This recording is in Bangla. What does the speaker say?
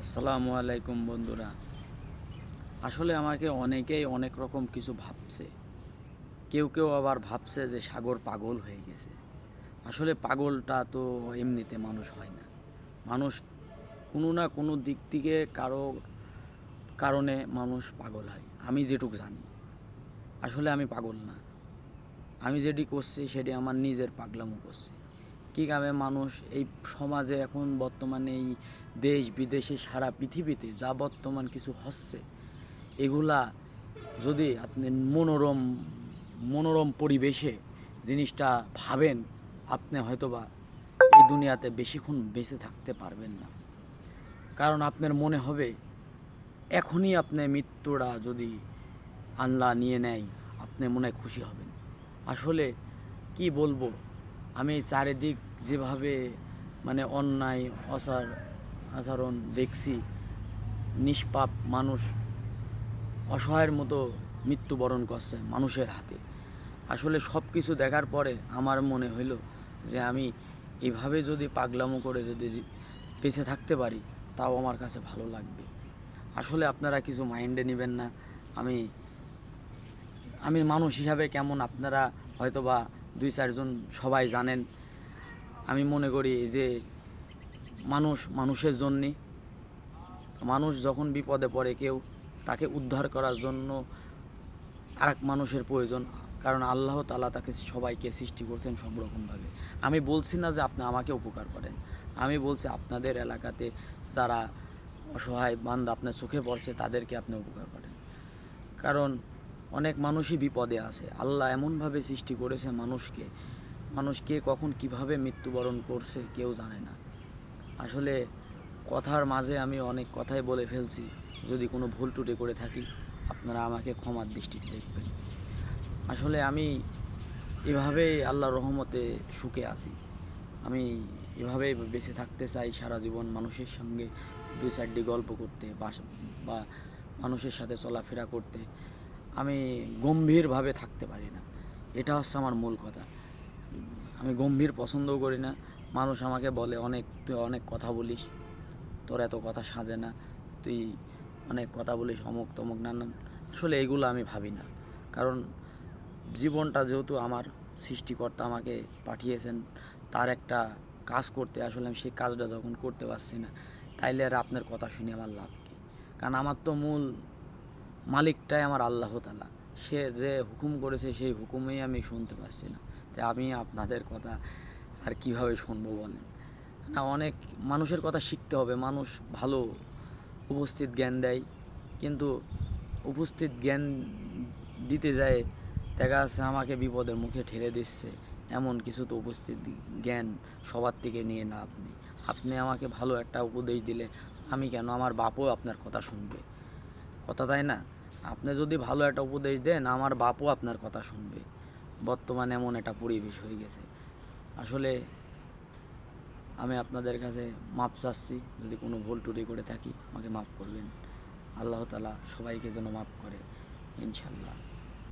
আসসালামু আলাইকুম বন্ধুরা। আসলে আমাকে অনেকেই অনেক রকম কিছু ভাবছে। কেউ কেউ আবার ভাবছে যে সাগর পাগল হয়ে গেছে। আসলে পাগলটা তো এমনিতে মানুষ হয় না। মানুষ কোনো না কোনো দিক থেকে কারো কারণে মানুষ পাগল হয়, আমি যেটুক জানি। আসলে আমি পাগল না, আমি যেটি করছি সেটি আমার নিজের পাগলামো করছি। কী কামে মানুষ এই সমাজে এখন বর্তমানে এই দেশ বিদেশে সারা পৃথিবীতে যা বর্তমান কিছু হচ্ছে, এগুলা যদি আপনি মনোরম মনোরম পরিবেশে জিনিসটা ভাবেন, আপনি হয়তোবা এই দুনিয়াতে বেশিক্ষণ বেঁচে থাকতে পারবেন না। কারণ আপনার মনে হবে এখনই আপনি মৃত্যুটা যদি আল্লাহ নিয়ে নেয়, আপনি মনে হয় খুশি হবেন। আসলে কি বলবো, আমি চারিদিক যেভাবে অন্যায় আচরণ দেখছি, নিষ্পাপ মানুষ অসহায়ের মতো মৃত্যুবরণ করছে মানুষের হাতে। আসলে সব কিছু দেখার পরে আমার মনে হইল যে আমি এভাবে যদি পাগলামো করে যদি বেঁচে থাকতে পারি, তাও আমার কাছে ভালো লাগবে। আসলে আপনারা কিছু মাইন্ডে নেবেন না। আমি আমি মানুষ হিসাবে কেমন আপনারা হয়তোবা 2-4 জন সবাই জানেন। আমি মনে করি যে মানুষ মানুষের জন্যে, মানুষ যখন বিপদে পড়ে কেউ তাকে উদ্ধার করার জন্য আরেক মানুষের প্রয়োজন। কারণ আল্লাহ তাআলা তাকে সবাইকে সৃষ্টি করছেন সব রকমভাবে। আমি বলছি না যে আপনি আমাকে উপকার করেন, আমি বলছি আপনাদের এলাকাতে যারা অসহায় বান্দা আপনার চোখে পড়ছে তাদেরকে আপনি উপকার করেন। কারণ অনেক মানুষই বিপদে আছে। আল্লাহ এমনভাবে সৃষ্টি করেছে মানুষকে, মানুষকে কখন কিভাবে মৃত্যুবরণ করছে কেউ জানে না। আসলে কথার মাঝে আমি অনেক কথাই বলে ফেলছি। যদি কোনো ভুল ত্রুটি করে থাকি, আপনারা আমাকে ক্ষমার দৃষ্টিতে দেখবেন। আসলে আমি এভাবেই আল্লাহর রহমতে সুখে আছি। আমি এভাবেই বেঁচে থাকতে চাই সারা জীবন, মানুষের সঙ্গে 2-4টি গল্প করতে বা মানুষের সাথে চলাফেরা করতে। আমি গম্ভীরভাবে থাকতে পারি না, এটা হচ্ছে আমার মূল কথা। আমি গম্ভীর পছন্দও করি না। মানুষ আমাকে বলে তুই অনেক কথা বলিস, তোর এত কথা সাজে না, তুই অনেক কথা বলিস অমুক তমুক নানান। আসলে এগুলো আমি ভাবি না। কারণ জীবনটা যেহেতু আমার সৃষ্টিকর্তা আমাকে পাঠিয়েছেন তার একটা কাজ করতে, আসলে আমি সেই কাজটা যখন করতে পারছি না, তাইলে আর আপনার কথা শুনে আমার লাভ কী? কারণ আমার তো মূল মালিকটাই আমার আল্লাহ তাআলা। সে যে হুকুম করেছে সেই হুকুমেই আমি শুনতে পাচ্ছি না, তাই আমি আপনাদের কথা আর কিভাবে শুনবো বলেন? না, অনেক মানুষের কথা শিখতে হবে। মানুষ ভালো উপস্থিত জ্ঞান দেয়, কিন্তু উপস্থিত জ্ঞান দিতে যায় দেখা যাচ্ছে আমাকে বিপদের মুখে ঠেলে দিচ্ছে। এমন কিছু তো উপস্থিত জ্ঞান সবার থেকে নিয়ে না। আপনি আমাকে ভালো একটা উপদেশ দিলে আমি কেন, আমার বাপও আপনার কথা শুনবে, কথা তাই না? আপনি যদি ভালো একটা উপদেশ দেন, আমার বাপও আপনার কথা শুনবে। বর্তমানে এমন একটা পরিবেশ হয়ে গেছে। আসলে আমি আপনাদের কাছে মাপ চাচ্ছি, যদি কোনো ভুল ত্রুটি করে থাকি আমাকে মাফ করবেন। আল্লাহ তাআলা সবাইকে যেন মাফ করে, ইনশাল্লাহ।